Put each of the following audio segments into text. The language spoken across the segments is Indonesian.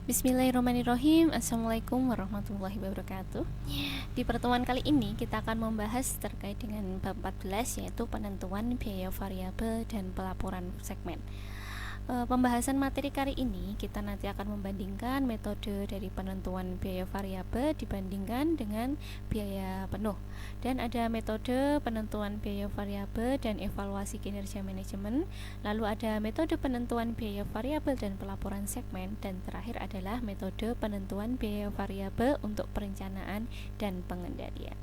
Bismillahirrahmanirrahim. Assalamualaikum warahmatullahi wabarakatuh. Di pertemuan kali ini kita akan membahas terkait dengan bab 14, yaitu penentuan biaya variabel dan pelaporan segmen. Pembahasan materi kali ini kita nanti akan membandingkan metode dari penentuan biaya variabel dibandingkan dengan biaya penuh, dan ada metode penentuan biaya variabel dan evaluasi kinerja manajemen, lalu ada metode penentuan biaya variabel dan pelaporan segmen, dan terakhir adalah metode penentuan biaya variabel untuk perencanaan dan pengendalian.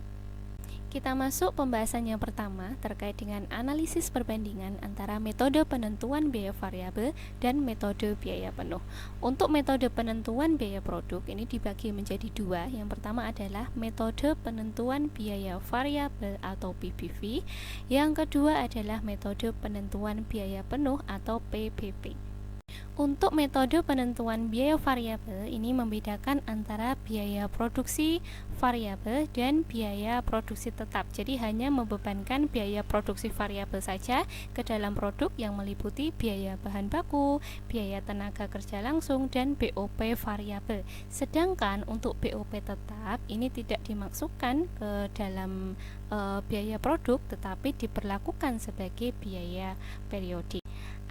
Kita masuk pembahasan yang pertama terkait dengan analisis perbandingan antara metode penentuan biaya variabel dan metode biaya penuh. Untuk metode penentuan biaya produk ini dibagi menjadi dua. Yang pertama adalah metode penentuan biaya variabel atau PBV. Yang kedua adalah metode penentuan biaya penuh atau PBP. Untuk metode penentuan biaya variabel ini membedakan antara biaya produksi variabel dan biaya produksi tetap. Jadi hanya membebankan biaya produksi variabel saja ke dalam produk yang meliputi biaya bahan baku, biaya tenaga kerja langsung, dan BOP variabel. Sedangkan untuk BOP tetap ini tidak dimasukkan ke dalam biaya produk, tetapi diperlakukan sebagai biaya periodik.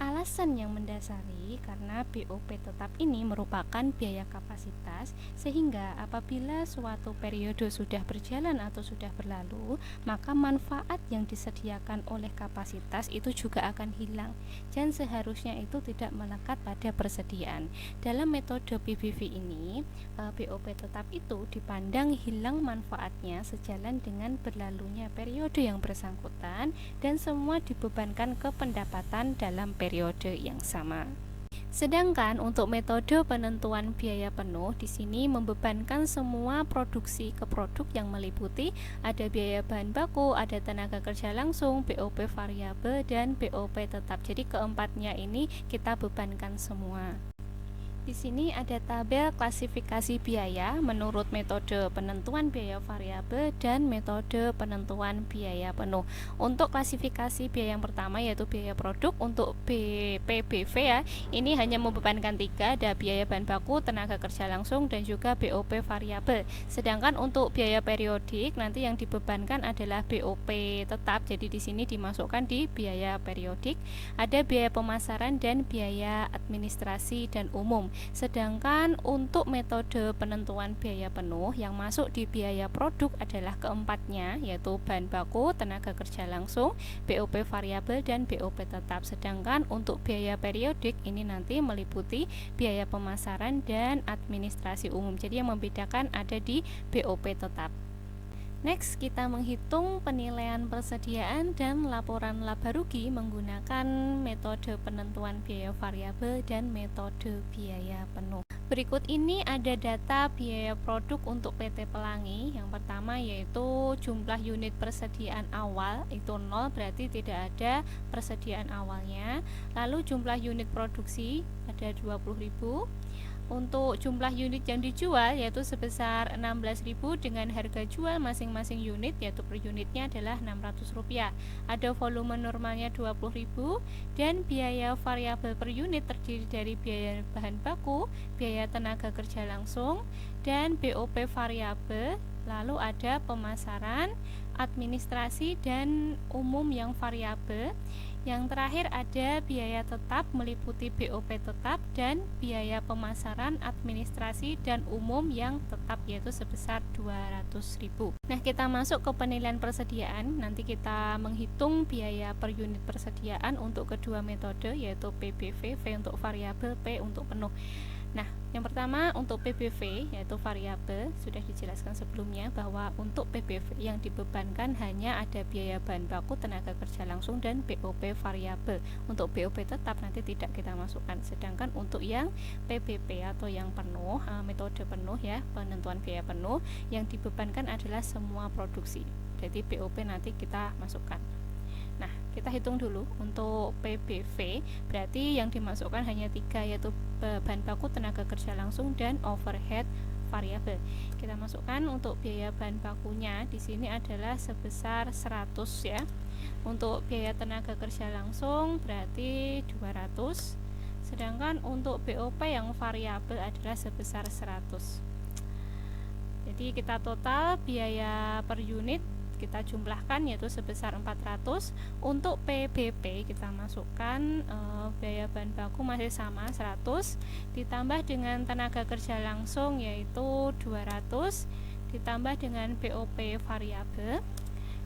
Alasan yang mendasari karena BOP tetap ini merupakan biaya kapasitas, sehingga apabila suatu periode sudah berjalan atau sudah berlalu, maka manfaat yang disediakan oleh kapasitas itu juga akan hilang, dan seharusnya itu tidak melekat pada persediaan. Dalam metode PBV ini, BOP tetap itu dipandang hilang manfaatnya sejalan dengan berlalunya periode yang bersangkutan, dan semua dibebankan ke pendapatan dalam periode yang sama. Sedangkan untuk metode penentuan biaya penuh di sini membebankan semua produksi ke produk yang meliputi ada biaya bahan baku, ada tenaga kerja langsung, BOP variabel, dan BOP tetap. Jadi keempatnya ini kita bebankan semua. Di sini ada tabel klasifikasi biaya menurut metode penentuan biaya variabel dan metode penentuan biaya penuh. Untuk klasifikasi biaya yang pertama yaitu biaya produk, untuk PBV ya, ini hanya membebankan 3, ada biaya bahan baku, tenaga kerja langsung, dan juga BOP variabel. Sedangkan untuk biaya periodik nanti yang dibebankan adalah BOP tetap. Jadi di sini dimasukkan di biaya periodik. Ada biaya pemasaran dan biaya administrasi dan umum. Sedangkan untuk metode penentuan biaya penuh yang masuk di biaya produk adalah keempatnya, yaitu bahan baku, tenaga kerja langsung, BOP variabel, dan BOP tetap. Sedangkan untuk biaya periodik ini nanti meliputi biaya pemasaran dan administrasi umum. Jadi yang membedakan ada di BOP tetap. Next, kita menghitung penilaian persediaan dan laporan laba rugi menggunakan metode penentuan biaya variabel dan metode biaya penuh. Berikut ini ada data biaya produk untuk PT Pelangi. Yang pertama yaitu jumlah unit persediaan awal itu 0, berarti tidak ada persediaan awalnya. Lalu jumlah unit produksi ada 20.000. Untuk jumlah unit yang dijual yaitu sebesar 16.000 dengan harga jual masing-masing unit yaitu per unitnya adalah Rp600. Ada volume normalnya 20.000 dan biaya variabel per unit terdiri dari biaya bahan baku, biaya tenaga kerja langsung, dan BOP variabel. Lalu ada pemasaran, administrasi, dan umum yang variabel. Yang terakhir ada biaya tetap meliputi BOP tetap dan biaya pemasaran, administrasi, dan umum yang tetap yaitu sebesar 200.000. Nah, kita masuk ke penilaian persediaan. Nanti kita menghitung biaya per unit persediaan untuk kedua metode yaitu PBV, V untuk variabel, P untuk penuh. Nah, yang pertama untuk PBV yaitu variabel, sudah dijelaskan sebelumnya bahwa untuk PBV yang dibebankan hanya ada biaya bahan baku, tenaga kerja langsung, dan BOP variabel. Untuk BOP tetap nanti tidak kita masukkan. Sedangkan untuk yang PBP atau yang penuh, metode penuh ya, penentuan biaya penuh, yang dibebankan adalah semua produksi. Jadi BOP nanti kita masukkan. Nah, kita hitung dulu untuk PBV, berarti yang dimasukkan hanya 3 yaitu bahan baku, tenaga kerja langsung, dan overhead variabel. Kita masukkan untuk biaya bahan bakunya di sini adalah sebesar 100 ya. Untuk biaya tenaga kerja langsung berarti 200. sedangkan untuk BOP yang variabel adalah sebesar 100. Jadi kita total biaya per unit kita jumlahkan yaitu sebesar 400. Untuk PBP kita masukkan biaya bahan baku masih sama 100 ditambah dengan tenaga kerja langsung yaitu 200 ditambah dengan BOP variabel,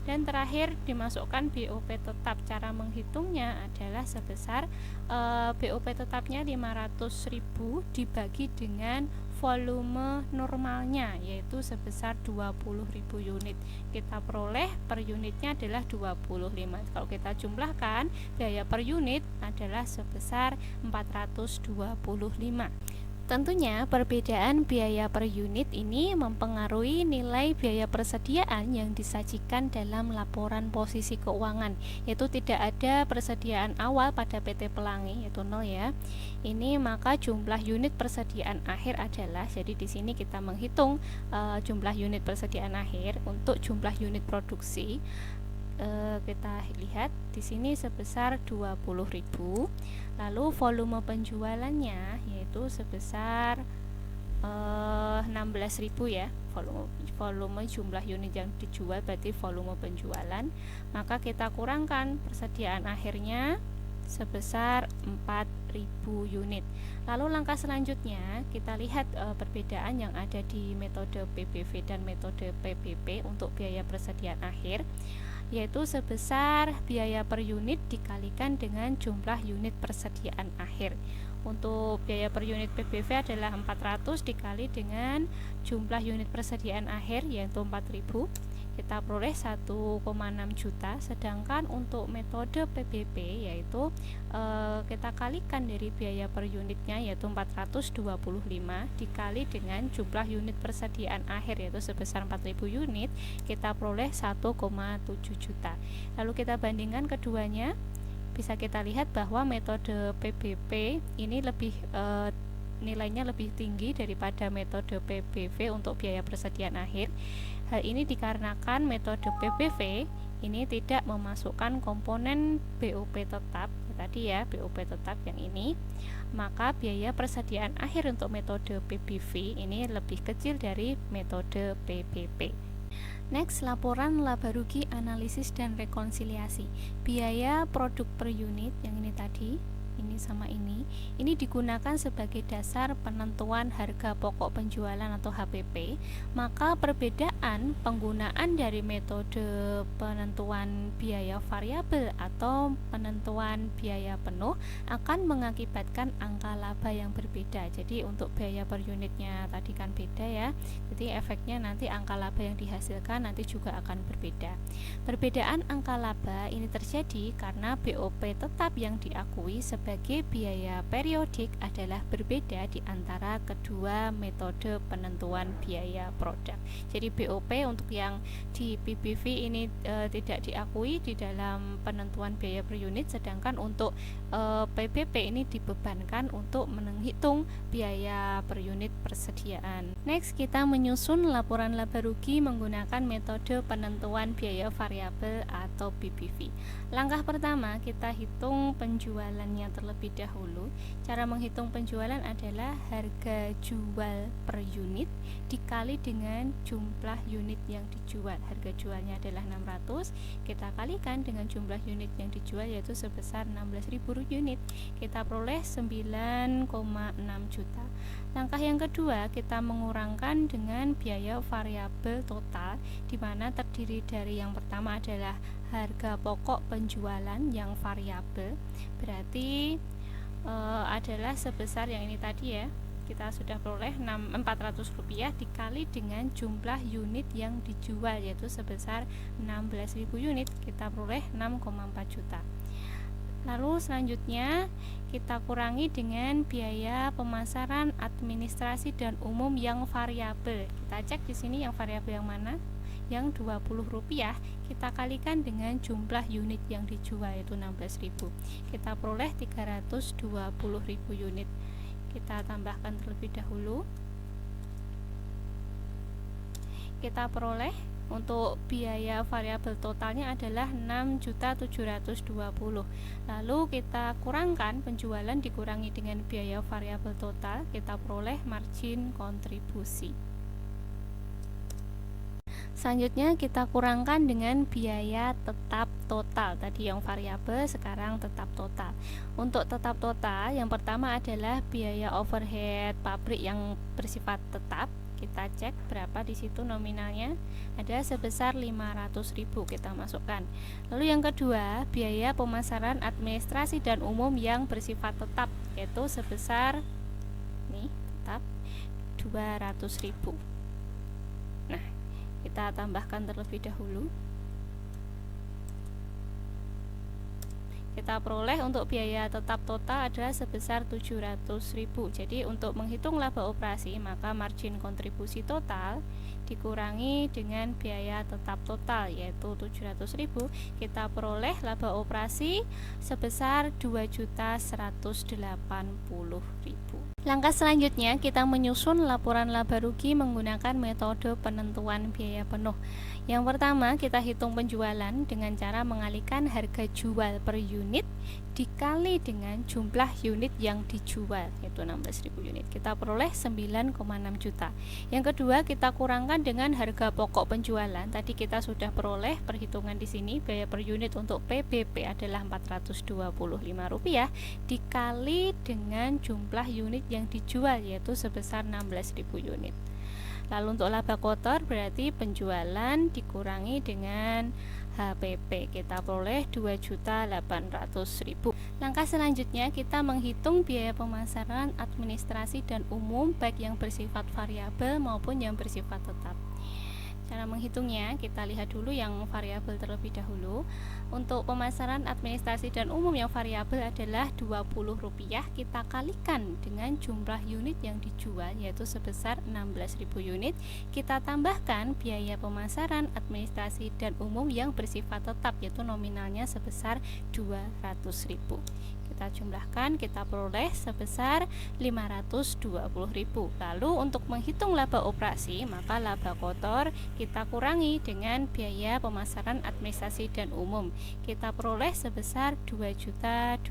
dan terakhir dimasukkan BOP tetap. Cara menghitungnya adalah sebesar BOP tetapnya 500.000 dibagi dengan volume normalnya yaitu sebesar 20.000 unit. Kita peroleh per unitnya adalah 25. Kalau kita jumlahkan, biaya per unit adalah sebesar 425. Tentunya perbedaan biaya per unit ini mempengaruhi nilai biaya persediaan yang disajikan dalam laporan posisi keuangan, yaitu tidak ada persediaan awal pada PT Pelangi yaitu 0 ya. Ini maka jumlah unit persediaan akhir adalah, jadi di sini kita menghitung jumlah unit persediaan akhir untuk jumlah unit produksi. Kita lihat di sini sebesar 20.000. Lalu volume penjualannya yaitu sebesar 16.000 ya. Volume jumlah unit yang dijual berarti volume penjualan. Maka kita kurangkan persediaan akhirnya sebesar 4.000 unit. Lalu langkah selanjutnya kita lihat perbedaan yang ada di metode PBV dan metode PBP untuk biaya persediaan akhir, yaitu sebesar biaya per unit dikalikan dengan jumlah unit persediaan akhir. Untuk biaya per unit PBV adalah 400 dikali dengan jumlah unit persediaan akhir yaitu 4.000, kita peroleh 1,6 juta. Sedangkan untuk metode PBP yaitu kita kalikan dari biaya per unitnya yaitu 425 dikali dengan jumlah unit persediaan akhir yaitu sebesar 4.000 unit, kita peroleh 1,7 juta. Lalu kita bandingkan keduanya, bisa kita lihat bahwa metode PBP ini lebih nilainya lebih tinggi daripada metode PBV untuk biaya persediaan akhir. Hal ini dikarenakan metode PBV ini tidak memasukkan komponen BOP tetap tadi ya, BOP tetap yang ini, maka biaya persediaan akhir untuk metode PBV ini lebih kecil dari metode PBP. Next, laporan laba rugi, analisis dan rekonsiliasi. Biaya produk per unit yang ini tadi, ini sama ini digunakan sebagai dasar penentuan harga pokok penjualan atau HPP. Maka perbedaan penggunaan dari metode penentuan biaya variabel atau penentuan biaya penuh akan mengakibatkan angka laba yang berbeda. Jadi untuk biaya per unitnya tadi kan beda ya, jadi efeknya nanti angka laba yang dihasilkan nanti juga akan berbeda. Perbedaan angka laba ini terjadi karena BOP tetap yang diakui sebagai biaya periodik adalah berbeda di antara kedua metode penentuan biaya produk. Jadi BOP untuk yang di PBV ini tidak diakui di dalam penentuan biaya per unit, sedangkan untuk PBP ini dibebankan untuk menghitung biaya per unit persediaan. Next, kita menyusun laporan laba rugi menggunakan metode penentuan biaya variabel atau PBV. Langkah pertama, kita hitung penjualannya terlebih dahulu. Cara menghitung penjualan adalah harga jual per unit dikali dengan jumlah unit yang dijual. Harga jualnya adalah 600, kita kalikan dengan jumlah unit yang dijual yaitu sebesar 16.000 unit, kita peroleh 9,6 juta. Langkah yang kedua, kita mengurangkan dengan biaya variabel total, di mana terdiri dari yang pertama adalah harga pokok penjualan yang variabel, berarti adalah sebesar yang ini tadi ya, kita sudah peroleh 400 rupiah dikali dengan jumlah unit yang dijual yaitu sebesar 16.000 unit, kita peroleh 6,4 juta. Lalu selanjutnya kita kurangi dengan biaya pemasaran, administrasi dan umum yang variabel. Kita cek di sini yang variabel yang mana? Yang 20 rupiah, kita kalikan dengan jumlah unit yang dijual yaitu 16.000. Kita peroleh 320.000 unit. Kita tambahkan terlebih dahulu. Kita peroleh Untuk biaya variabel totalnya adalah 6.720.000. Lalu kita kurangkan penjualan dikurangi dengan biaya variabel total, kita peroleh margin kontribusi. Selanjutnya kita kurangkan dengan biaya tetap total. Tadi yang variabel, sekarang tetap total. Untuk tetap total, yang pertama adalah biaya overhead pabrik yang bersifat tetap. Kita cek berapa di situ nominalnya, ada sebesar 500.000, kita masukkan. Lalu yang kedua, biaya pemasaran administrasi dan umum yang bersifat tetap, yaitu sebesar nih tetap 200.000. Nah, kita tambahkan terlebih dahulu. Kita peroleh untuk biaya tetap total adalah sebesar 700.000. Jadi untuk menghitung laba operasi, maka margin kontribusi total dikurangi dengan biaya tetap total, yaitu 700.000, kita peroleh laba operasi sebesar 2.180.000. Langkah selanjutnya, kita menyusun laporan laba rugi menggunakan metode penentuan biaya penuh. Yang pertama, kita hitung penjualan dengan cara mengalihkan harga jual per unit dikali dengan jumlah unit yang dijual, yaitu 16.000 unit. Kita peroleh 9,6 juta. Yang kedua, kita kurangkan dengan harga pokok penjualan. Tadi kita sudah peroleh perhitungan di sini, biaya per unit untuk PBP adalah Rp425 dikali dengan jumlah unit yang dijual, yaitu sebesar 16.000 unit. Lalu untuk laba kotor berarti penjualan dikurangi dengan HPP, kita peroleh 2.800.000. Langkah selanjutnya kita menghitung biaya pemasaran administrasi dan umum baik yang bersifat variabel maupun yang bersifat tetap. Cara menghitungnya, kita lihat dulu yang variabel terlebih dahulu. Untuk pemasaran administrasi dan umum yang variabel adalah Rp20, kita kalikan dengan jumlah unit yang dijual, yaitu sebesar 16.000 unit. Kita tambahkan biaya pemasaran administrasi dan umum yang bersifat tetap, yaitu nominalnya sebesar 200.000. Kita jumlahkan, kita peroleh sebesar 520.000. Lalu untuk menghitung laba operasi, maka laba kotor kita kurangi dengan biaya pemasaran administrasi dan umum. Kita peroleh sebesar 2.280.000.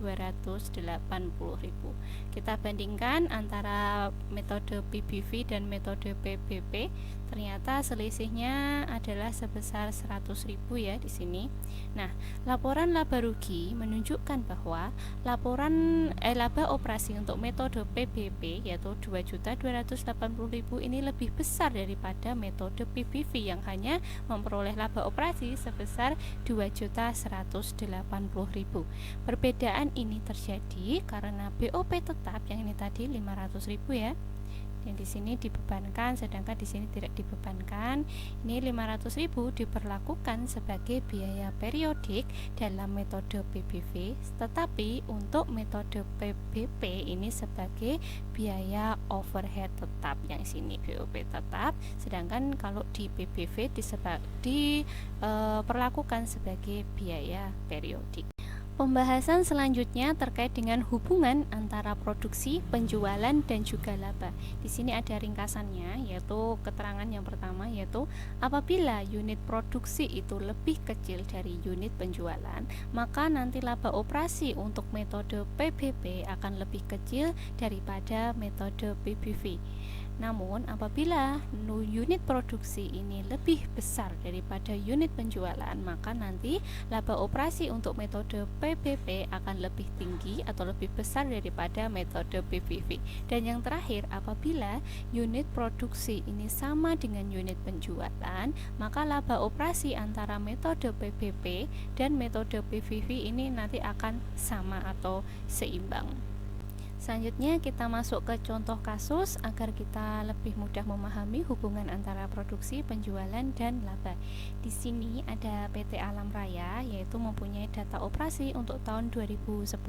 Kita bandingkan antara metode PBV dan metode PBP. Ternyata selisihnya adalah sebesar 100.000 ya di sini. Nah, laporan laba rugi menunjukkan bahwa laba operasi untuk metode PBP yaitu 2.280.000 ini lebih besar daripada metode PBV yang hanya memperoleh laba operasi sebesar 2.180.000. Perbedaan ini terjadi karena BOP tetap yang ini tadi 500.000 ya, yang di sini dibebankan, sedangkan di sini tidak dibebankan. Ini 500.000 diperlakukan sebagai biaya periodik dalam metode PBV, tetapi untuk metode PBP ini sebagai biaya overhead tetap, yang sini BOP tetap, sedangkan kalau di PBV diperlakukan sebagai biaya periodik. Pembahasan selanjutnya terkait dengan hubungan antara produksi, penjualan, dan juga laba. Di sini ada ringkasannya, yaitu keterangan yang pertama, yaitu apabila unit produksi itu lebih kecil dari unit penjualan, maka nanti laba operasi untuk metode PBP akan lebih kecil daripada metode PBV. Namun apabila unit produksi ini lebih besar daripada unit penjualan, maka nanti laba operasi untuk metode PBP akan lebih tinggi atau lebih besar daripada metode PBV. Dan yang terakhir, apabila unit produksi ini sama dengan unit penjualan, maka laba operasi antara metode PBP dan metode PBV ini nanti akan sama atau seimbang. Selanjutnya kita masuk ke contoh kasus agar kita lebih mudah memahami hubungan antara produksi, penjualan, dan laba. Di sini ada PT Alam Raya, yaitu mempunyai data operasi untuk tahun 2010,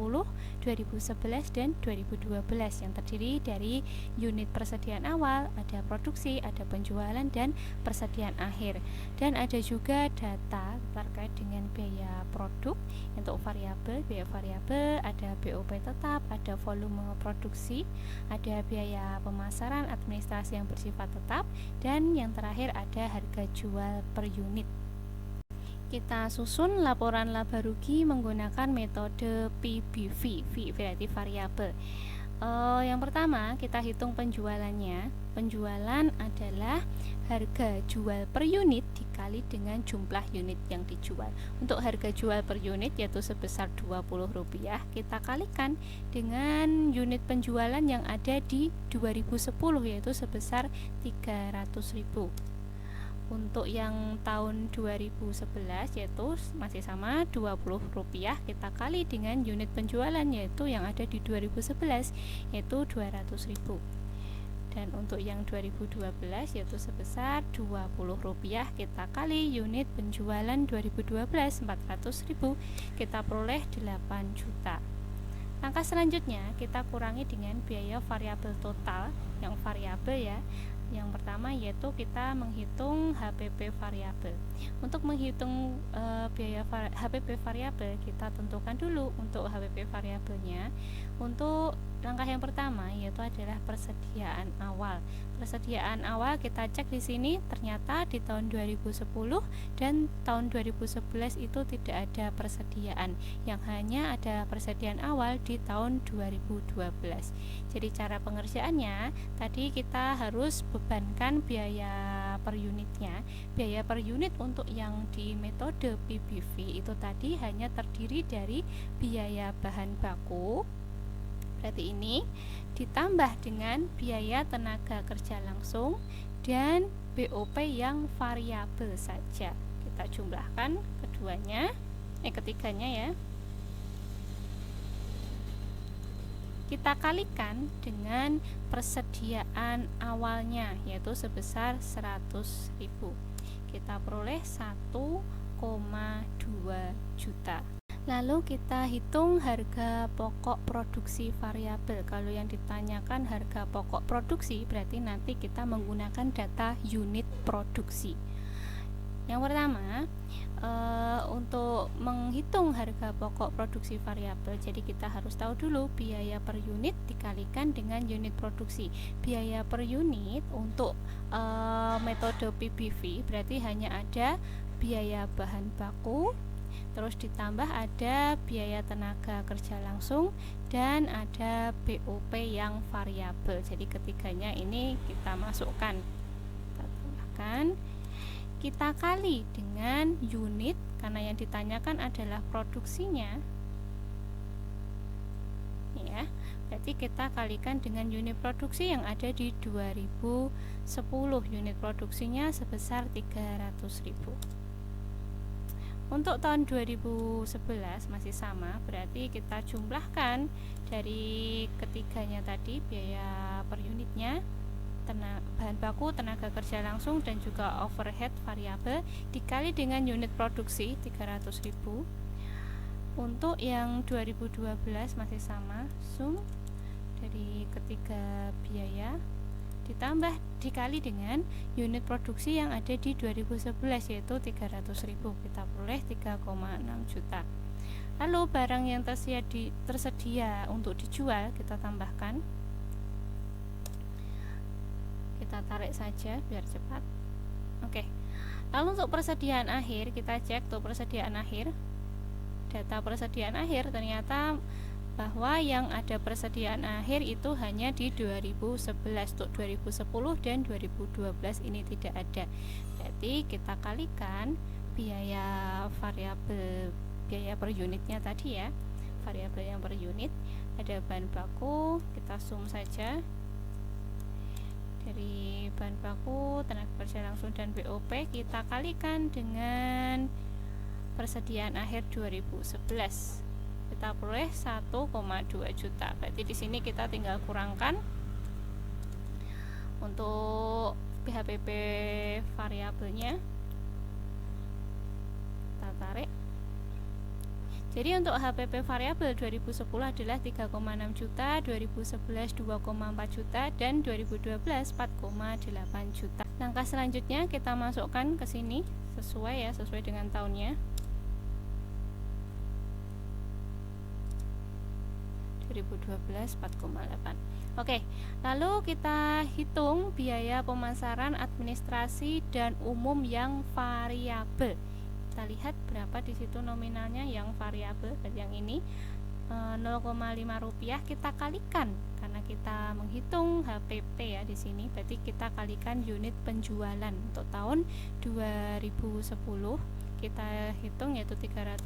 2011, dan 2012 yang terdiri dari unit persediaan awal, ada produksi, ada penjualan, dan persediaan akhir. Dan ada juga data terkait dengan biaya produk untuk variabel, biaya variabel, ada BOP tetap, ada volume produksi, ada biaya pemasaran administrasi yang bersifat tetap, dan yang terakhir ada harga jual per unit. Kita susun laporan laba rugi menggunakan metode PBV, V berarti variabel. Yang pertama kita hitung penjualannya. Penjualan adalah harga jual per unit dikali dengan jumlah unit yang dijual. Untuk harga jual per unit yaitu sebesar Rp20, kita kalikan dengan unit penjualan yang ada di 2010 yaitu sebesar 300.000. Untuk yang tahun 2011 yaitu masih sama Rp20, kita kali dengan unit penjualan yaitu yang ada di 2011 yaitu 200.000. Dan untuk yang 2012 yaitu sebesar Rp20, kita kali unit penjualan 2012 400.000, kita peroleh 8 juta. Langkah selanjutnya kita kurangi dengan biaya variabel total yang variabel ya. Yang pertama yaitu kita menghitung HPP variabel. Untuk menghitung biaya HPP variabel, kita tentukan dulu untuk HPP variabelnya. Untuk langkah yang pertama yaitu adalah persediaan awal. Persediaan awal kita cek di sini, ternyata di tahun 2010 dan tahun 2011 itu tidak ada persediaan, yang hanya ada persediaan awal di tahun 2012. Jadi cara pengerjaannya tadi kita harus bebankan biaya per unitnya. Biaya per unit untuk yang di metode PBV itu tadi hanya terdiri dari biaya bahan baku, berarti ini ditambah dengan biaya tenaga kerja langsung dan BOP yang variabel saja. Kita jumlahkan ketiganya ya. Kita kalikan dengan persediaan awalnya yaitu sebesar 100.000. Kita peroleh 1,2 juta. Lalu kita hitung harga pokok produksi variabel. Kalau yang ditanyakan harga pokok produksi, berarti nanti kita menggunakan data unit produksi. Yang pertama, untuk menghitung harga pokok produksi variabel, jadi kita harus tahu dulu biaya per unit dikalikan dengan unit produksi. Biaya per unit untuk metode PBV berarti hanya ada biaya bahan baku, terus ditambah ada biaya tenaga kerja langsung dan ada BOP yang variabel. Jadi ketiganya ini kita masukkan, kita tambahkan, kita kali dengan unit karena yang ditanyakan adalah produksinya ya. Berarti kita kalikan dengan unit produksi yang ada di 2010. Unit produksinya sebesar 300.000. Untuk tahun 2011 masih sama, berarti kita jumlahkan dari ketiganya tadi, biaya per unitnya, bahan baku, tenaga kerja langsung, dan juga overhead variabel dikali dengan unit produksi 300.000. Untuk yang 2012 masih sama, sum dari ketiga biaya ditambah dikali dengan unit produksi yang ada di 2011 yaitu 300.000, kita peroleh 3,6 juta. Lalu barang yang tersedia untuk dijual kita tambahkan, kita tarik saja biar cepat. Oke. Lalu untuk persediaan akhir kita cek tuh persediaan akhir. Data persediaan akhir ternyata bahwa yang ada persediaan akhir itu hanya di 2011. Untuk 2010 dan 2012 ini tidak ada. Berarti kita kalikan biaya variabel, biaya per unitnya tadi ya, variabel yang per unit. Ada bahan baku, kita sum saja dari bahan baku, tenaga kerja langsung, dan BOP, kita kalikan dengan persediaan akhir 2011. Kita peroleh 1,2 juta. Berarti di sini kita tinggal kurangkan untuk HPP variabelnya. Kita tarik. Jadi untuk HPP variabel 2010 adalah 3,6 juta, 2011 2,4 juta, dan 2012 4,8 juta. Langkah selanjutnya kita masukkan ke sini sesuai dengan tahunnya. 2012 4,8. Oke, lalu kita hitung biaya pemasaran, administrasi dan umum yang variabel. Kita lihat berapa di situ nominalnya yang variabel, yang ini 0,5 rupiah. Kita kalikan karena kita menghitung HPP ya di sini, berarti kita kalikan unit penjualan untuk tahun 2010 kita hitung yaitu 300.000,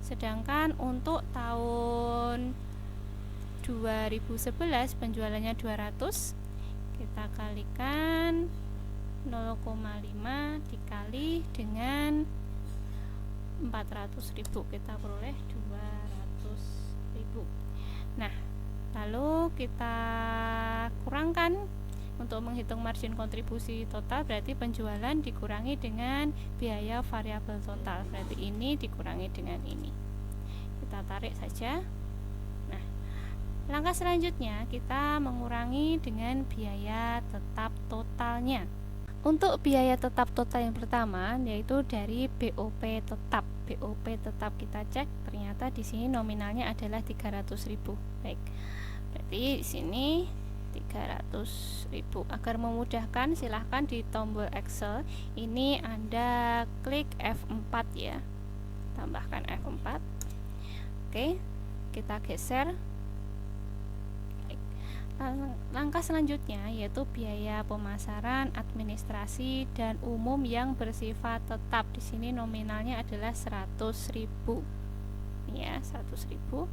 sedangkan untuk tahun 2011 penjualannya 200, kita kalikan 0,5 dikali dengan 400.000, kita peroleh 200.000. Nah, lalu kita kurangkan untuk menghitung margin kontribusi total, berarti penjualan dikurangi dengan biaya variabel total, berarti ini dikurangi dengan ini. Kita tarik saja. Nah, langkah selanjutnya kita mengurangi dengan biaya tetap totalnya. Untuk biaya tetap total yang pertama yaitu dari BOP tetap. BOP tetap kita cek, ternyata di sini nominalnya adalah 300.000. Baik. Berarti di sini 300.000. Agar memudahkan silahkan di tombol Excel ini Anda klik F4 ya. Tambahkan F4. Oke, kita geser. Langkah selanjutnya yaitu biaya pemasaran, administrasi dan umum yang bersifat tetap. Di sini nominalnya adalah 100.000. Ya, 100.000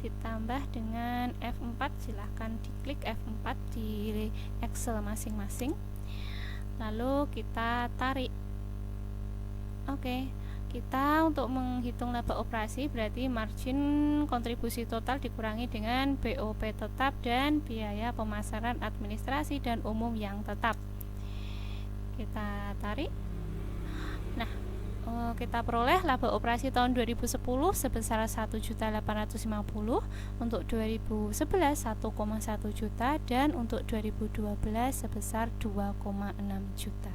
ditambah dengan F4, silahkan diklik F4 di Excel masing-masing, lalu kita tarik. Oke, kita untuk menghitung laba operasi berarti margin kontribusi total dikurangi dengan BOP tetap dan biaya pemasaran, administrasi dan umum yang tetap. Kita tarik. Nah, kita peroleh laba operasi tahun 2010 sebesar 1.850.000, untuk 2011 1,1 juta dan untuk 2012 sebesar 2,6 juta.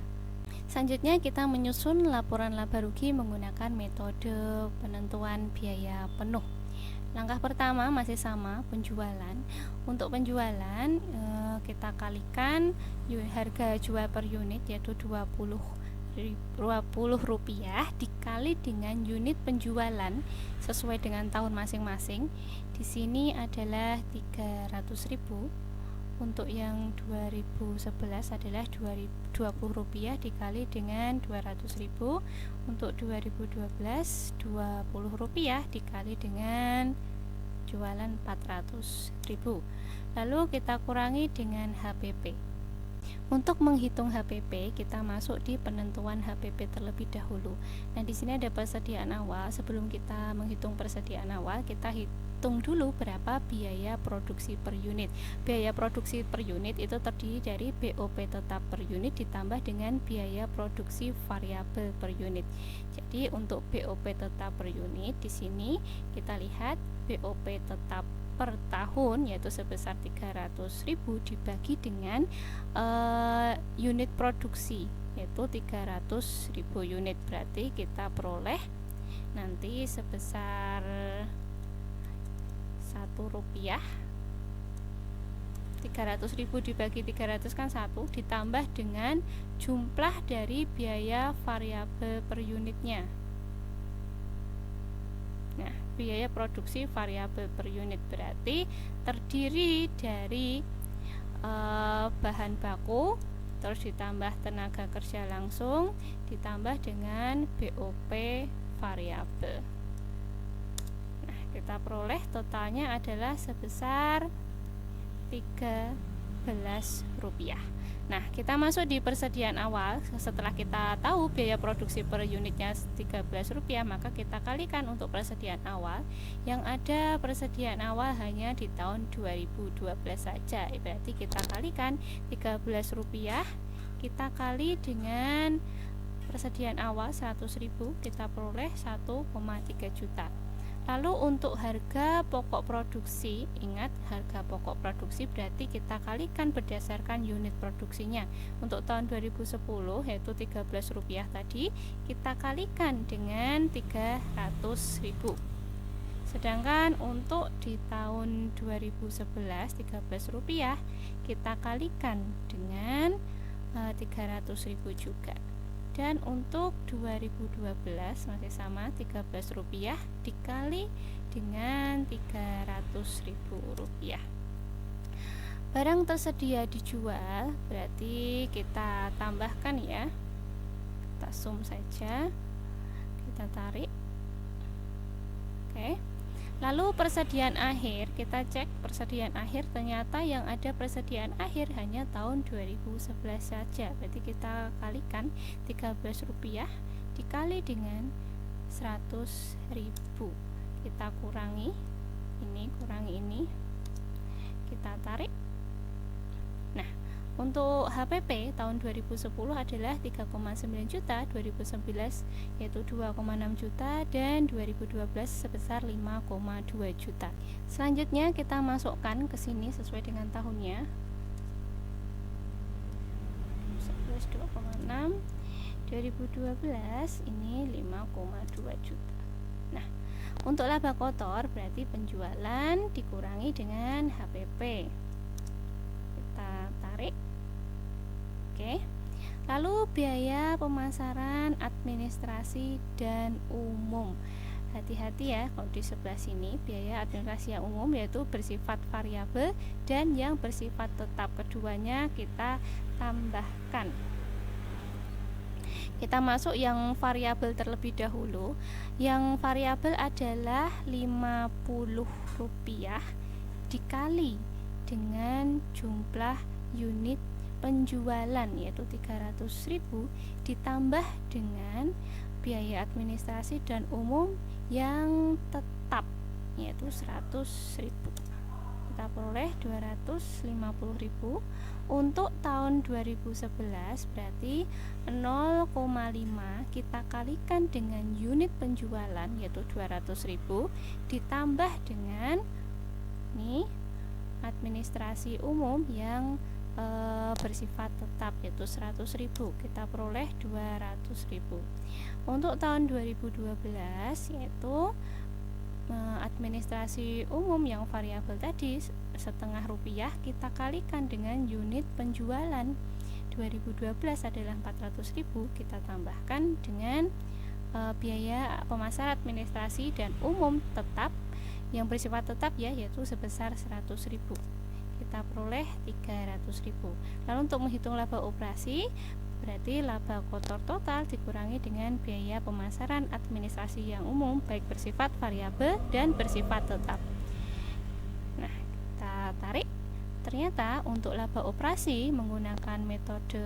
Selanjutnya kita menyusun laporan laba rugi menggunakan metode penentuan biaya penuh. Langkah pertama masih sama, penjualan. Untuk penjualan kita kalikan harga jual per unit yaitu 20 rupiah dikali dengan unit penjualan sesuai dengan tahun masing-masing. Di sini adalah 300.000. Untuk yang 2011 adalah 20 rupiah dikali dengan 200.000. Untuk 2012 20 rupiah dikali dengan jualan 400.000. Lalu kita kurangi dengan HPP. Untuk menghitung HPP, kita masuk di penentuan HPP terlebih dahulu. Nah, di sini ada persediaan awal. Sebelum kita menghitung persediaan awal, kita hitung dulu berapa biaya produksi per unit. Biaya produksi per unit itu terdiri dari BOP tetap per unit ditambah dengan biaya produksi variabel per unit. Jadi, untuk BOP tetap per unit di sini kita lihat BOP tetap per tahun yaitu sebesar 300.000 dibagi dengan unit produksi yaitu 300.000 unit, berarti kita peroleh nanti sebesar 1 rupiah. 300.000 dibagi 300 kan 1, ditambah dengan jumlah dari biaya variabel per unitnya. Nah, biaya produksi variabel per unit berarti terdiri dari bahan baku, terus ditambah tenaga kerja langsung, ditambah dengan BOP variabel. Nah, kita peroleh totalnya adalah sebesar 13 rupiah. Nah, kita masuk di persediaan awal. Setelah kita tahu biaya produksi per unitnya 13 rupiah, maka kita kalikan untuk persediaan awal. Yang ada persediaan awal hanya di tahun 2012 saja. Berarti kita kalikan 13 rupiah, kita kali dengan persediaan awal 100.000, kita peroleh 1,3 juta. Lalu untuk harga pokok produksi, ingat harga pokok produksi berarti kita kalikan berdasarkan unit produksinya. Untuk tahun 2010 yaitu 13 rupiah tadi, kita kalikan dengan 300.000. Sedangkan untuk di tahun 2011 Rp13 kita kalikan dengan 300.000 juga. Dan untuk 2012 masih sama, Rp13 dikali dengan Rp300.000. Barang tersedia dijual, berarti kita tambahkan ya. Kita zoom saja. Kita tarik. Oke. Lalu persediaan akhir, kita cek persediaan akhir, ternyata yang ada persediaan akhir hanya tahun 2011 saja. Berarti kita kalikan Rp13 dikali dengan 100.000. Kita kurangi ini, kita tarik. Nah, untuk HPP tahun 2010 adalah 3,9 juta, 2011 yaitu 2,6 juta, dan 2012 sebesar 5,2 juta. Selanjutnya kita masukkan ke sini sesuai dengan tahunnya. 11 2,6, 2012 ini 5,2 juta. Nah, untuk laba kotor berarti penjualan dikurangi dengan HPP. Kita tarik. Oke. Lalu biaya pemasaran, administrasi, dan umum. Hati-hati ya, kalau di sebelah sini biaya administrasi yang umum yaitu bersifat variabel dan yang bersifat tetap, keduanya kita tambahkan. Kita masuk yang variabel terlebih dahulu. Yang variabel adalah Rp50 dikali dengan jumlah unit penjualan yaitu 300.000 ditambah dengan biaya administrasi dan umum yang tetap yaitu 100.000. Kita peroleh 250.000. Untuk tahun 2011 berarti 0,5 kita kalikan dengan unit penjualan yaitu 200.000 ditambah dengan administrasi umum yang bersifat tetap yaitu 100.000, kita peroleh 200.000. Untuk tahun 2012 yaitu administrasi umum yang variabel tadi Rp0,5 kita kalikan dengan unit penjualan 2012 adalah 400.000, kita tambahkan dengan biaya pemasaran, administrasi, dan umum tetap yang bersifat tetap ya, yaitu sebesar 100.000. Kita peroleh 300.000. Lalu untuk menghitung laba operasi berarti laba kotor total dikurangi dengan biaya pemasaran, administrasi yang umum baik bersifat variabel dan bersifat tetap. Nah, kita tarik. Ternyata untuk laba operasi menggunakan metode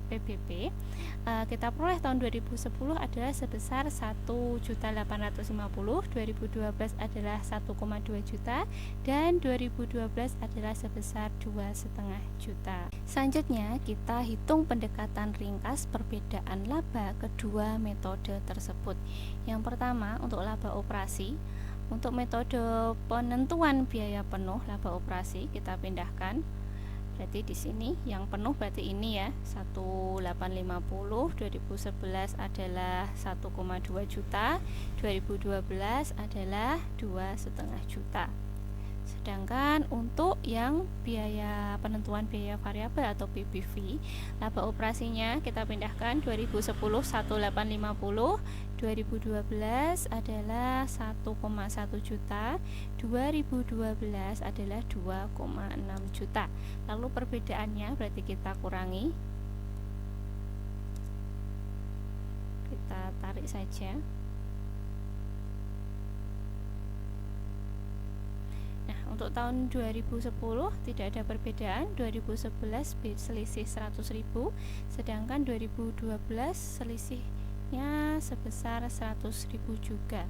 PBB kita peroleh tahun 2010 adalah sebesar 1.850.000, 2012 adalah 1,2 juta, dan 2012 adalah sebesar 2,5 juta. Selanjutnya kita hitung pendekatan ringkas perbedaan laba kedua metode tersebut. Yang pertama untuk laba operasi. Untuk metode penentuan biaya penuh laba operasi kita pindahkan. Berarti di sini yang penuh berarti ini ya, 1.850, 2011 adalah 1,2 juta, 2012 adalah 2,5 juta. Sedangkan untuk yang biaya penentuan biaya variabel atau PBV, laba operasinya kita pindahkan 2010 1.850, 2012 adalah 1,1 juta, 2012 adalah 2,6 juta. Lalu perbedaannya berarti kita kurangi. Kita tarik saja. Untuk tahun 2010 tidak ada perbedaan, 2011 selisih 100.000, sedangkan 2012 selisihnya sebesar 100.000 juga.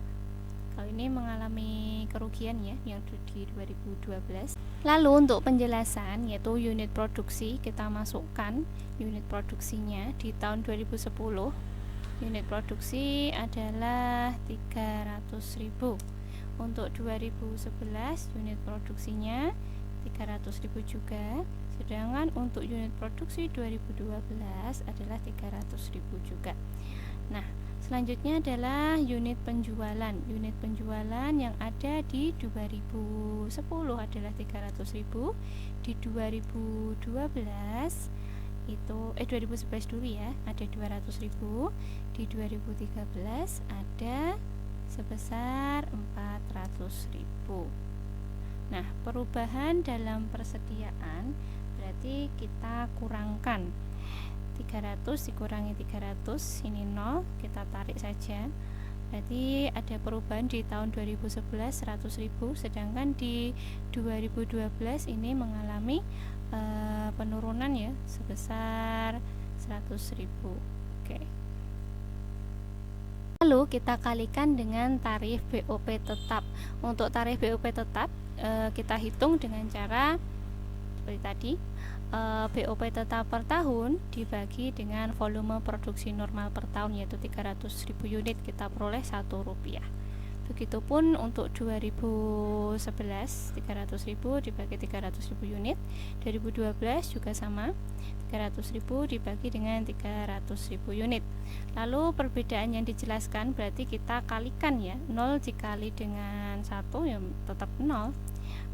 Kalau ini mengalami kerugian ya yang di 2012. Lalu untuk penjelasan yaitu unit produksi, kita masukkan unit produksinya di tahun 2010. Unit produksi adalah 300.000. Untuk 2011 unit produksinya 300.000 juga, sedangkan untuk unit produksi 2012 adalah 300.000 juga. Nah, Selanjutnya adalah unit penjualan. Unit penjualan yang ada di 2010 adalah 300.000, di 2012 itu 2011 dulu ya, ada 200.000, di 2013 ada sebesar 400.000. Nah, perubahan dalam persediaan berarti kita kurangkan 300 dikurangi 300, ini 0, kita tarik saja. Berarti ada perubahan di tahun 2011 100.000, sedangkan di 2012 ini mengalami penurunan ya sebesar 100.000. Oke. Lalu kita kalikan dengan tarif BOP tetap. Untuk tarif BOP tetap kita hitung dengan cara seperti tadi. BOP tetap per tahun dibagi dengan volume produksi normal per tahun, yaitu 300.000 unit, kita peroleh Rp1. Begitupun untuk 2011 300.000 dibagi 300.000 unit, 2012 juga sama, 300.000 dibagi dengan 300.000 unit. Lalu perbedaan yang dijelaskan berarti kita kalikan ya, 0 dikali dengan 1 ya tetap 0.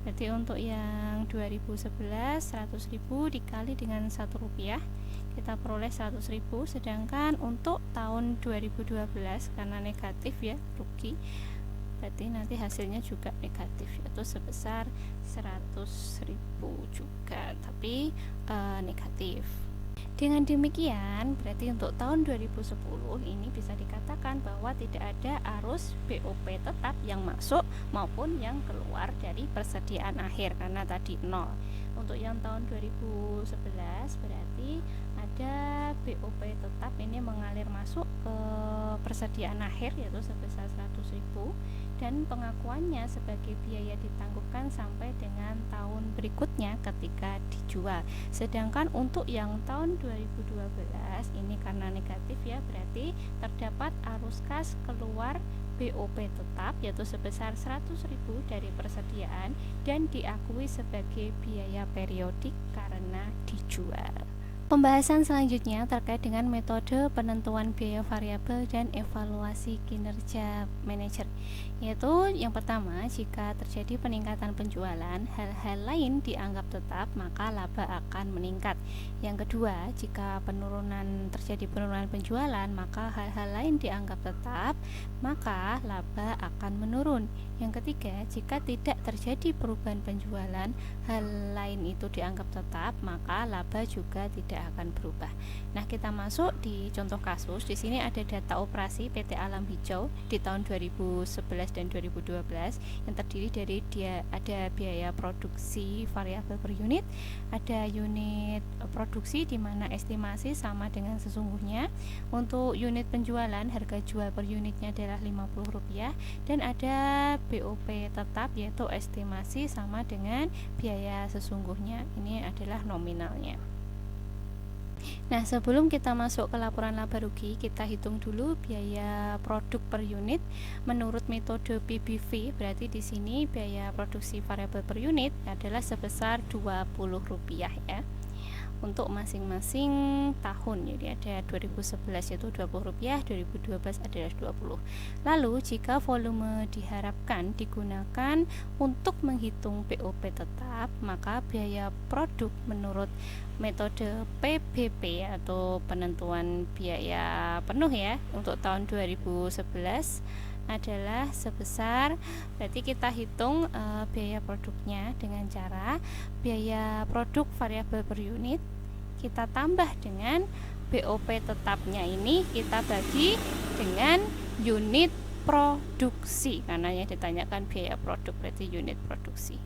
Berarti untuk yang 2011 100.000 dikali dengan Rp1, kita peroleh 100.000. Sedangkan untuk tahun 2012 karena negatif ya, rugi, berarti nanti hasilnya juga negatif, yaitu sebesar 100.000 juga, tapi negatif. Dengan demikian, berarti untuk tahun 2010 ini bisa dikatakan bahwa tidak ada arus BOP tetap yang masuk maupun yang keluar dari persediaan akhir karena tadi 0. Untuk yang tahun 2011 berarti ada BOP tetap ini mengalir masuk ke persediaan akhir, yaitu sebesar 100.000, dan pengakuannya sebagai biaya ditangguhkan sampai dengan tahun berikutnya ketika dijual. Sedangkan untuk yang tahun 2012 ini karena negatif ya, berarti terdapat arus kas keluar BOP tetap yaitu sebesar 100.000 dari persediaan dan diakui sebagai biaya periodik karena dijual. Pembahasan selanjutnya terkait dengan metode penentuan biaya variabel dan evaluasi kinerja manajer, yaitu yang pertama, jika terjadi peningkatan penjualan, hal-hal lain dianggap tetap, maka laba akan meningkat. Yang kedua, jika terjadi penurunan penjualan, maka hal-hal lain dianggap tetap, maka laba akan menurun. Yang ketiga, jika tidak terjadi perubahan penjualan, hal lain itu dianggap tetap, maka laba juga tidak akan berubah. Nah, kita masuk di contoh kasus. Di sini ada data operasi PT Alam Hijau di tahun 2011 dan 2012 yang terdiri dari ada biaya produksi variabel per unit, ada unit produksi di mana estimasi sama dengan sesungguhnya. Untuk unit penjualan, harga jual per unitnya adalah Rp50 dan ada BOP tetap yaitu estimasi sama dengan biaya sesungguhnya. Ini adalah nominalnya. Nah, sebelum kita masuk ke laporan laba rugi, kita hitung dulu biaya produk per unit menurut metode PBV. Berarti di sini biaya produksi variabel per unit adalah sebesar Rp20 ya. Untuk masing-masing tahun, jadi ada 2011 yaitu Rp20, 2012 adalah 20. Lalu jika volume diharapkan digunakan untuk menghitung BOP tetap, maka biaya produk menurut metode PBP atau penentuan biaya penuh ya untuk tahun 2011 adalah sebesar, berarti kita hitung biaya produknya dengan cara biaya produk variabel per unit kita tambah dengan BOP tetapnya, ini kita bagi dengan unit produksi karena yang ditanyakan biaya produk berarti unit produksi.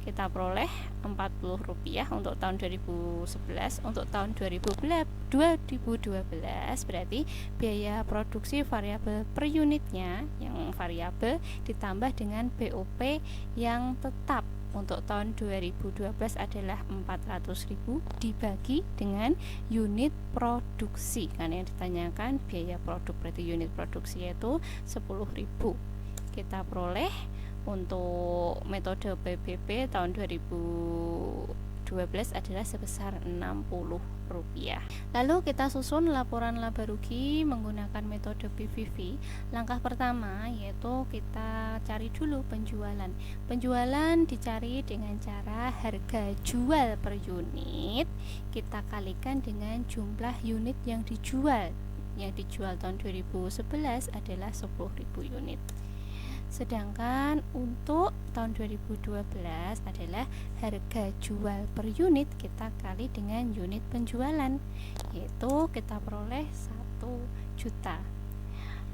Kita peroleh Rp40 untuk tahun 2011. Untuk tahun 2012 berarti biaya produksi variabel per unitnya yang variabel ditambah dengan BOP yang tetap untuk tahun 2012 adalah Rp400.000 dibagi dengan unit produksi karena yang ditanyakan biaya produk berarti unit produksi yaitu Rp10.000. Kita peroleh untuk metode PBB tahun 2012 2012 adalah sebesar Rp60. Lalu kita susun laporan laba rugi menggunakan metode PVV. Langkah pertama yaitu kita cari dulu penjualan. Penjualan dicari dengan cara harga jual per unit kita kalikan dengan jumlah unit yang dijual. Yang dijual tahun 2011 adalah 10.000 unit. Sedangkan untuk tahun 2012 adalah harga jual per unit kita kali dengan unit penjualan, yaitu kita peroleh 1 juta.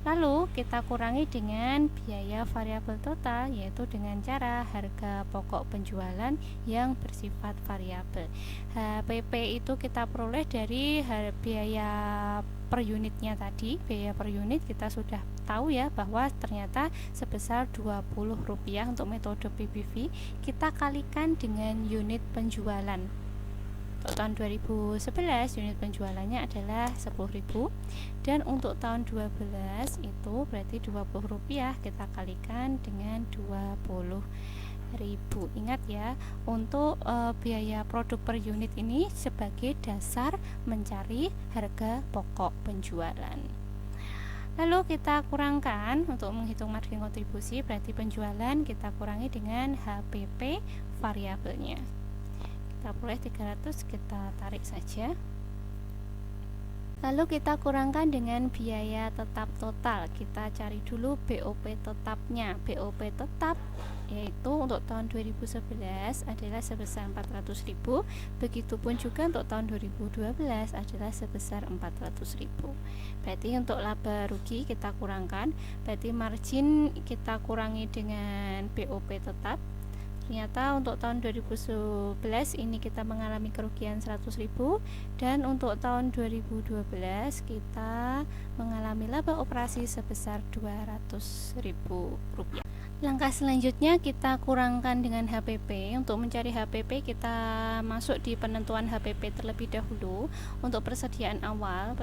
Lalu kita kurangi dengan biaya variabel total, yaitu dengan cara harga pokok penjualan yang bersifat variabel. HPP itu kita peroleh dari biaya per unitnya tadi. Biaya per unit kita sudah tahu ya, bahwa ternyata sebesar Rp20 untuk metode PPV. Kita kalikan dengan unit penjualan. Untuk tahun 2011 unit penjualannya adalah 10.000, dan untuk tahun 12 itu berarti Rp20 kita kalikan dengan 20.000. Ingat ya, untuk biaya produk per unit ini sebagai dasar mencari harga pokok penjualan. Lalu kita kurangkan untuk menghitung margin kontribusi, berarti penjualan kita kurangi dengan HPP variabelnya. Kita peroleh 300, kita tarik saja. Lalu kita kurangkan dengan biaya tetap total. Kita cari dulu BOP tetapnya. BOP tetap yaitu untuk tahun 2011 adalah sebesar 400.000. Begitupun juga untuk tahun 2012 adalah sebesar 400.000. Berarti untuk laba rugi kita kurangkan, berarti margin kita kurangi dengan BOP tetap. Ternyata untuk tahun 2011 ini kita mengalami kerugian 100.000, dan untuk tahun 2012 kita mengalami laba operasi sebesar Rp200.000. Langkah selanjutnya kita kurangkan dengan HPP. Untuk mencari HPP kita masuk di penentuan HPP terlebih dahulu. Untuk persediaan awal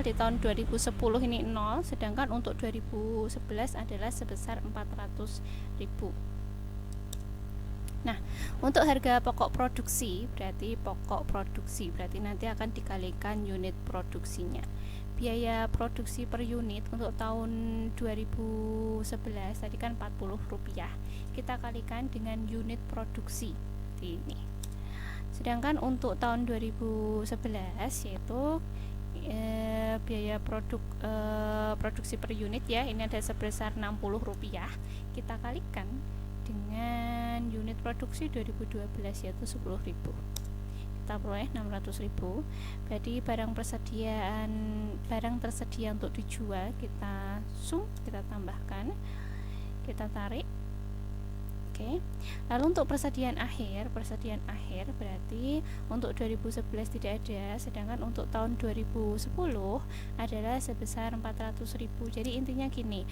di tahun 2010 ini 0, sedangkan untuk 2011 adalah sebesar 400.000. Nah, untuk harga pokok produksi berarti nanti akan dikalikan unit produksinya. Biaya produksi per unit untuk tahun 2011 tadi kan Rp40, kita kalikan dengan unit produksi ini. Sedangkan untuk tahun 2011 yaitu biaya produksi per unit ya, ini ada sebesar Rp60, kita kalikan dengan unit produksi 2012 yaitu 10.000, kita peroleh 600.000. Berarti barang tersedia untuk dijual kita kita tambahkan, kita tarik. Oke. Lalu untuk persediaan akhir berarti untuk 2011 tidak ada, sedangkan untuk tahun 2010 adalah sebesar 400.000. Jadi intinya gini,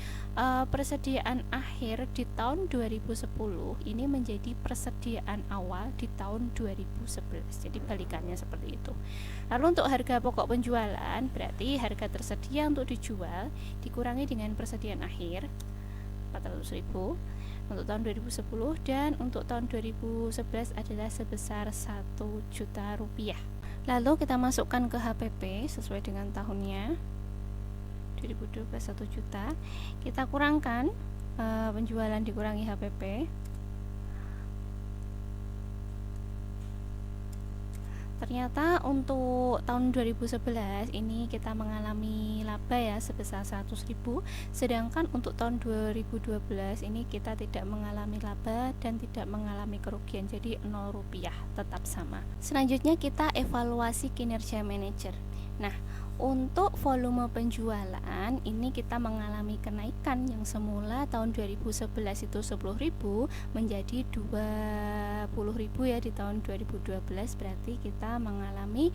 persediaan akhir di tahun 2010 ini menjadi persediaan awal di tahun 2011. Jadi balikannya seperti itu. Lalu untuk harga pokok penjualan berarti harga tersedia untuk dijual dikurangi dengan persediaan akhir 400.000 untuk tahun 2010, dan untuk tahun 2011 adalah sebesar Rp1 juta. Lalu kita masukkan ke HPP sesuai dengan tahunnya. 2012 1 juta. Kita kurangkan penjualan dikurangi HPP. Ternyata untuk tahun 2011 ini kita mengalami laba ya sebesar 100.000, sedangkan untuk tahun 2012 ini kita tidak mengalami laba dan tidak mengalami kerugian, jadi Rp0, tetap sama. Selanjutnya kita evaluasi kinerja manajer. Nah, untuk volume penjualan ini kita mengalami kenaikan yang semula tahun 2011 itu 10.000 menjadi 20.000 ya di tahun 2012, berarti kita mengalami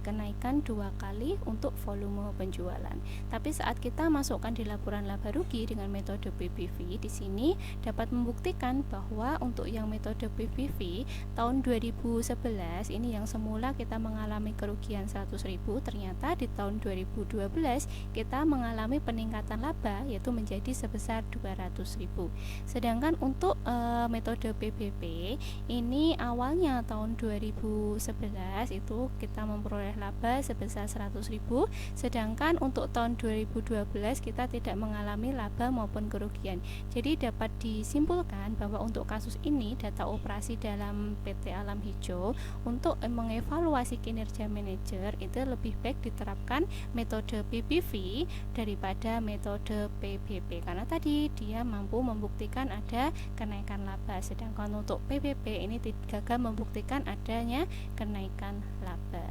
kenaikan 2 kali untuk volume penjualan. Tapi saat kita masukkan di laporan laba rugi dengan metode PPV, di sini dapat membuktikan bahwa untuk yang metode PPV tahun 2011 ini yang semula kita mengalami kerugian 100.000, ternyata di tahun 2012 kita mengalami peningkatan laba yaitu menjadi sebesar 200.000. Sedangkan untuk metode PBB ini awalnya tahun 2011 itu kita memperoleh laba sebesar 100.000, sedangkan untuk tahun 2012 kita tidak mengalami laba maupun kerugian. Jadi dapat disimpulkan bahwa untuk kasus ini data operasi dalam PT Alam Hijau untuk mengevaluasi kinerja manajer itu lebih baik diterapkan metode PBV daripada metode PBB, karena tadi dia mampu membuktikan ada kenaikan laba, sedangkan untuk PBB ini gagal membuktikan adanya kenaikan laba.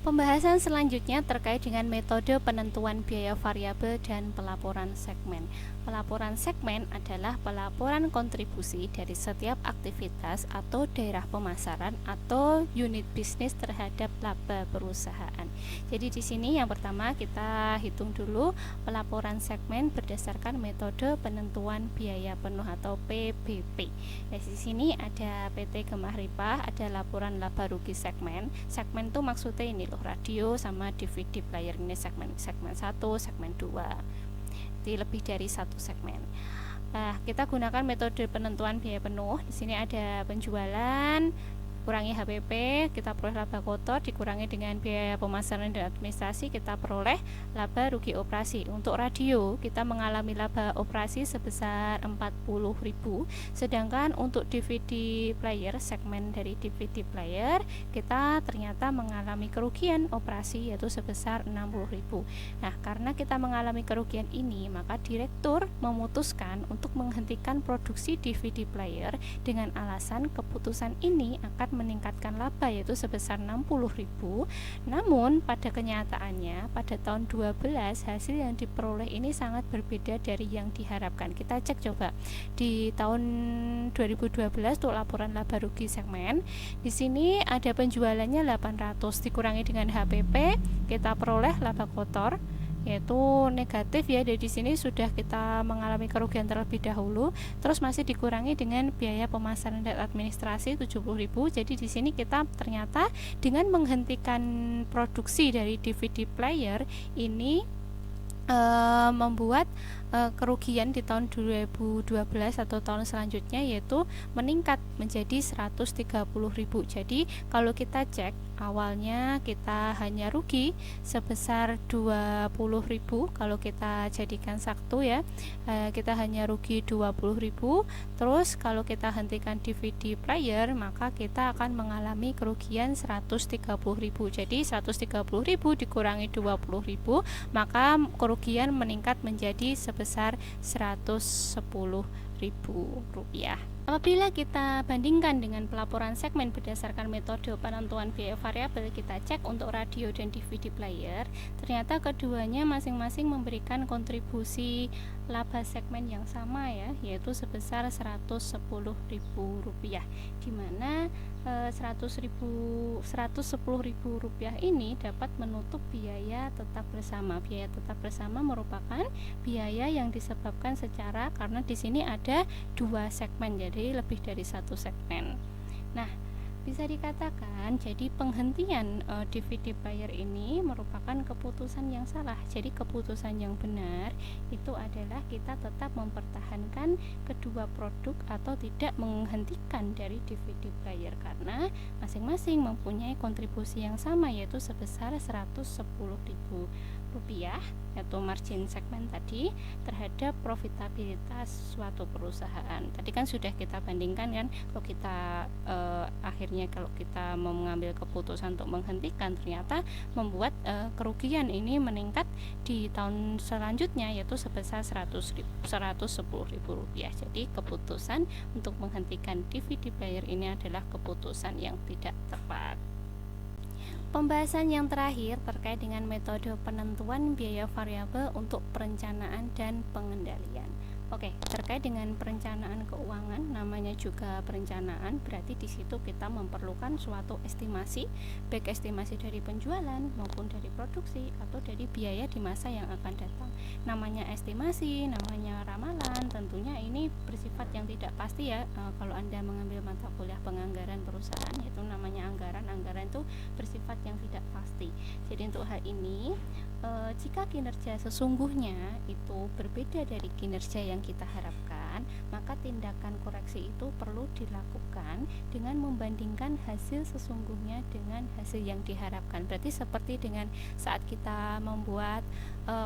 Pembahasan selanjutnya terkait dengan metode penentuan biaya variabel dan pelaporan segmen. Pelaporan segmen adalah pelaporan kontribusi dari setiap aktivitas atau daerah pemasaran atau unit bisnis terhadap laba perusahaan. Jadi di sini yang pertama kita hitung dulu pelaporan segmen berdasarkan metode penentuan biaya penuh atau PBP. Di sini ada PT Gemah Ripah, ada laporan laba rugi segmen. Segmen itu maksudnya ini loh, radio sama DVD player, ini segmen 1, segmen 2. Jadi lebih dari satu segmen. Nah, kita gunakan metode penentuan biaya penuh. Di sini ada penjualan kurangi HPP, kita peroleh laba kotor, dikurangi dengan biaya pemasaran dan administrasi, kita peroleh laba rugi operasi. Untuk radio kita mengalami laba operasi sebesar 40.000, sedangkan untuk DVD player, segmen dari DVD player, kita ternyata mengalami kerugian operasi yaitu sebesar 60.000. Nah, karena kita mengalami kerugian ini, maka direktur memutuskan untuk menghentikan produksi DVD player dengan alasan keputusan ini akan meningkatkan laba yaitu sebesar 60.000. Namun pada kenyataannya pada tahun 12 hasil yang diperoleh ini sangat berbeda dari yang diharapkan. Kita cek coba di tahun 2012 untuk laporan laba rugi segmen. Di sini ada penjualannya 800 dikurangi dengan HPP, kita peroleh laba kotor yaitu negatif ya. Dari sini sudah kita mengalami kerugian terlebih dahulu, terus masih dikurangi dengan biaya pemasaran dan administrasi 70.000. Jadi di sini kita ternyata dengan menghentikan produksi dari DVD player ini membuat kerugian di tahun 2012 atau tahun selanjutnya yaitu meningkat menjadi 130.000. Jadi kalau kita cek awalnya kita hanya rugi sebesar 20.000, kalau kita jadikan satu ya, kita hanya rugi 20.000. Terus kalau kita hentikan DVD player maka kita akan mengalami kerugian 130.000. Jadi 130.000 dikurangi 20.000 maka kerugian meningkat menjadi sebesar 110.000 rupiah. Apabila kita bandingkan dengan pelaporan segmen berdasarkan metode penentuan biaya variabel, kita cek untuk radio dan DVD player, ternyata keduanya masing-masing memberikan kontribusi laba segmen yang sama ya, yaitu sebesar 110.000 rupiah, di mana 110.000 rupiah ini dapat menutup biaya tetap bersama. Biaya tetap bersama merupakan biaya yang disebabkan secara karena di sini ada dua segmen, jadi lebih dari satu segmen. Nah, bisa dikatakan jadi penghentian DVD player ini merupakan keputusan yang salah. Jadi keputusan yang benar itu adalah kita tetap mempertahankan kedua produk atau tidak menghentikan dari DVD player karena masing-masing mempunyai kontribusi yang sama yaitu sebesar 110.000 rupiah yaitu margin segmen tadi terhadap profitabilitas suatu perusahaan. Tadi kan sudah kita bandingkan kan, kalau kita akhirnya kalau kita mau mengambil keputusan untuk menghentikan ternyata membuat kerugian ini meningkat di tahun selanjutnya yaitu sebesar 110.000 rupiah. Jadi keputusan untuk menghentikan DVD player ini adalah keputusan yang tidak tepat. Pembahasan yang terakhir terkait dengan metode penentuan biaya variabel untuk perencanaan dan pengendalian. Oke, terkait dengan perencanaan keuangan, namanya juga perencanaan, berarti di situ kita memerlukan suatu estimasi, baik estimasi dari penjualan maupun dari produksi atau dari biaya di masa yang akan datang. Namanya estimasi, namanya ramalan, tentunya ini bersifat yang tidak pasti ya. Kalau Anda mengambil mata kuliah penganggaran perusahaan, itu namanya anggaran itu bersifat yang tidak pasti. mengerti. Jadi untuk hal ini, jika kinerja sesungguhnya itu berbeda dari kinerja yang kita harapkan, maka tindakan koreksi itu perlu dilakukan dengan membandingkan hasil sesungguhnya dengan hasil yang diharapkan. Berarti seperti dengan saat kita membuat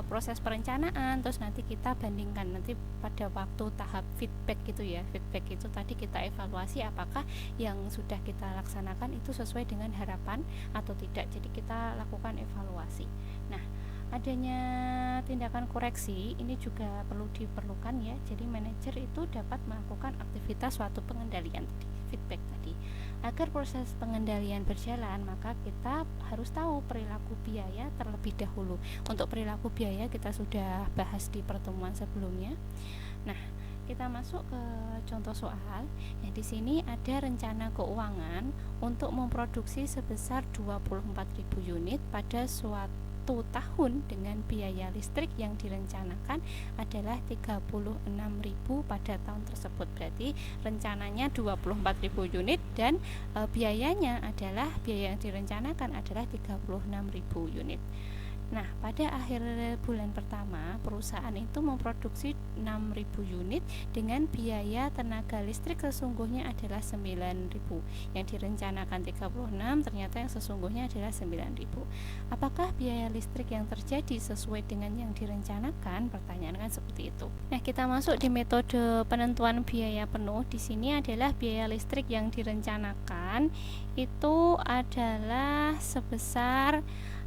proses perencanaan, terus nanti kita bandingkan nanti pada waktu tahap feedback gitu ya. Feedback itu tadi kita evaluasi apakah yang sudah kita laksanakan itu sesuai dengan harapan atau tidak. Jadi kita lakukan evaluasi. Nah, adanya tindakan koreksi ini juga perlu diperlukan ya. Jadi manajer itu dapat melakukan aktivitas suatu pengendalian tadi, feedback tadi. Agar proses pengendalian berjalan, maka kita harus tahu perilaku biaya terlebih dahulu. Untuk perilaku biaya kita sudah bahas di pertemuan sebelumnya. Nah, kita masuk ke contoh soal. Di sini ada rencana keuangan untuk memproduksi sebesar 24.000 unit pada suatu tahun dengan biaya listrik yang direncanakan adalah 36.000 pada tahun tersebut. Berarti rencananya 24.000 unit dan biayanya adalah biaya yang direncanakan adalah 36.000 unit. Nah, pada akhir bulan pertama, perusahaan itu memproduksi 6.000 unit dengan biaya tenaga listrik sesungguhnya adalah 9.000. Yang direncanakan 36, ternyata yang sesungguhnya adalah 9.000. Apakah biaya listrik yang terjadi sesuai dengan yang direncanakan? Pertanyaan kan seperti itu. Nah, kita masuk di metode penentuan biaya penuh. Di sini adalah biaya listrik yang direncanakan itu adalah sebesar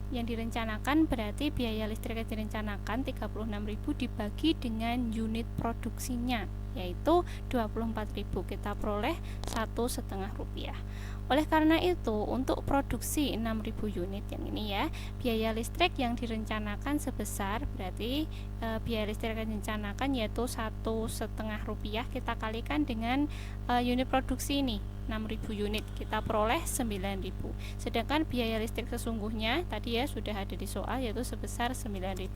yang direncanakan, berarti biaya listrik yang direncanakan 36.000 dibagi dengan unit produksinya, yaitu 24.000, kita peroleh Rp1,5. Oleh karena itu, untuk produksi 6.000 unit yang ini ya, biaya listrik yang direncanakan sebesar, berarti biaya listrik yang direncanakan yaitu Rp1,5, kita kalikan dengan unit produksi ini 6.000 unit, kita peroleh 9.000. Sedangkan biaya listrik sesungguhnya tadi ya sudah ada di soal yaitu sebesar 9.000.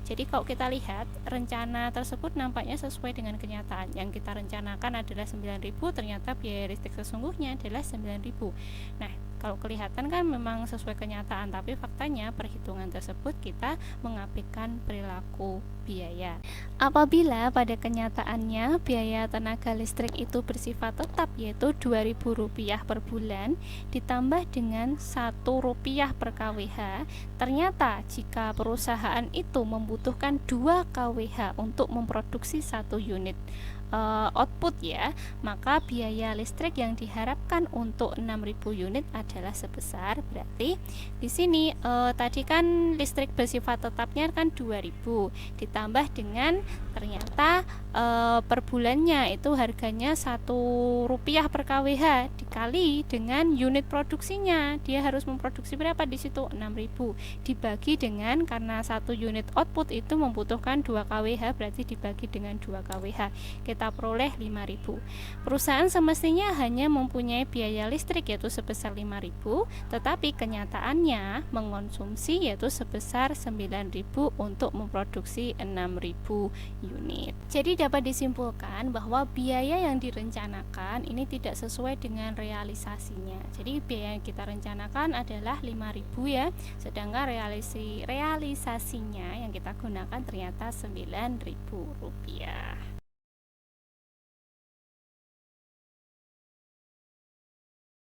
Jadi kalau kita lihat rencana tersebut nampaknya sesuai dengan kenyataan. Yang kita rencanakan adalah 9.000, ternyata biaya listrik sesungguhnya adalah 9.000. Nah, kalau kelihatan kan memang sesuai kenyataan, tapi faktanya perhitungan tersebut kita mengabaikan perilaku biaya. Apabila pada kenyataannya biaya tenaga listrik itu bersifat tetap yaitu Rp2.000 per bulan ditambah dengan Rp1 per kWh, ternyata jika perusahaan itu membutuhkan 2 kWh untuk memproduksi 1 unit output ya, maka biaya listrik yang diharapkan untuk 6.000 unit adalah sebesar, berarti di sini tadi kan listrik bersifat tetapnya kan 2.000 ditambah dengan ternyata per bulannya itu harganya Rp1 per kWh dikali dengan unit produksinya, dia harus memproduksi berapa di situ? 6.000 dibagi dengan, karena 1 unit output itu membutuhkan 2 kWh, berarti dibagi dengan 2 kWh, kita peroleh 5.000. Perusahaan semestinya hanya mempunyai biaya listrik yaitu sebesar 5.000, tetapi kenyataannya mengonsumsi yaitu sebesar 9.000 untuk memproduksi 6.000 unit. Jadi dapat disimpulkan bahwa biaya yang direncanakan ini tidak sesuai dengan realisasinya. Jadi biaya yang kita rencanakan adalah 5.000 ya, sedangkan realisasinya yang kita gunakan ternyata Rp9.000.